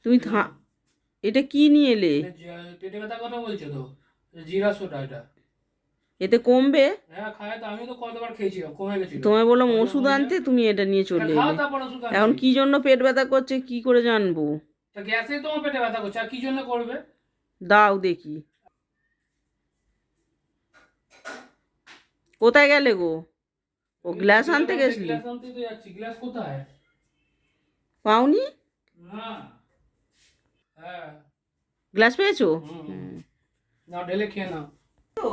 তুমি এটা কি নিয়ে এলে? পেটে ব্যথা কথা বলছো তো, জিরা সোডা এটা। এতে কমবে? হ্যাঁ খায় তো, আমি তো কতবার খেয়েছিলাম, কমে গেছিল। তোমায় বললাম হজম ওষুধ হয়ে যায়। আনতে, তুমি এটা নিয়ে এটা চলে খাও এলে। তারপর ওষুধ এখন আনছি। কি জন্য পেট ব্যথা করছে কি করে জানবো? তা গ্যাসে তোমার পেটে ব্যথা করছে, আর কি জন্য করবে? দাও দেখি। কোথায় গেলে গো? ও এই তো গ্লাস গ্লাস আনতে আনতে, গেছলি? গ্লাস আনতেই তো যাচ্ছি। গ্লাস কোথায়? পাওনি? না। হ্যাঁ। গ্লাস পেয়েছো? হুম। হুম। নাও ঢেলে খেয়ে নাও। তো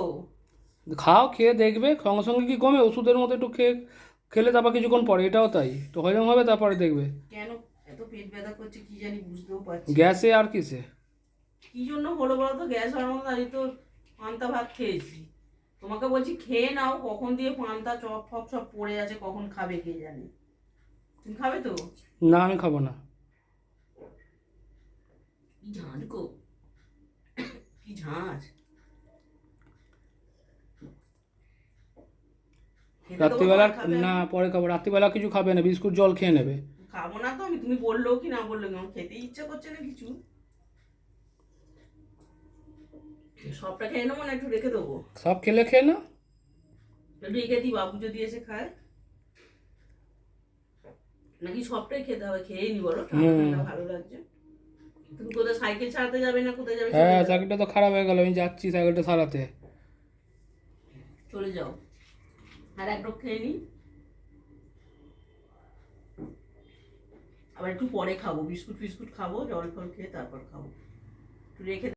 খাও, খেয়ে দেখবে সঙ্গে সঙ্গে কি কমে? ওষুধের মতো একটু খেয়ে খেলে তারপর কিছুক্ষণ পরে এটাও তাই তো হজম হবে, তারপরে দেখবে। কেন এত পেট ব্যথা করছে কি জানি, বুঝতেও পারছি না। গ্যাসে আর কিসে? কি জন্য হলো বলো তো? গ্যাস হওয়ার মতো আমি তো পান্তা ভাত খেয়েছি। তোমাকে বলছি খেয়ে নাও, কখন দিয়ে পান্তা চপ ফপ সব পড়ে আছে, কখন খাবে কে জানে। তুমি খাবে তো? না আমি খাবো না। কি ঝাঁঝ গো, কি ঝাঁঝ। খেতে দেবো রাত্রিবেলা? তোমায়, খাবে না এখন? পরে খাবো। রাত্রিবেলা কিছু খাবে না, বিস্কুট জল খেয়ে নেবে। খাবো না তো আমি, তুমি বললেও কি না বললেও কি, আমার খেতে ইচ্ছা করছে না কিছু। সবটা খেয়ে নেবো না একটু রেখে দেবো? সব খেলে খেয়ে না। একটু রেখে দিই, বাবু যদি এসে খায়। নাকি সবটাই খেতে হবে? খেয়েই নি বলো, ঠান্ডা হুম। ঠান্ডা ভালো লাগছে। তুমি কোথায় সাইকেল চালাতে যাবে না কোথায় যাবে? চলে হ্যাঁ যাও, সাইকেলটা তো খারাপ হয়ে গেল, আমি যাচ্ছি সাইকেলটা সারাতে। চলে যাও। আর এক রোগ খেয়ে নি, আবার একটু পরে খাবো, বিস্কুট ফিস্কুট খাবো, জল ফল খেয়ে তারপর খাবো। একটু রেখে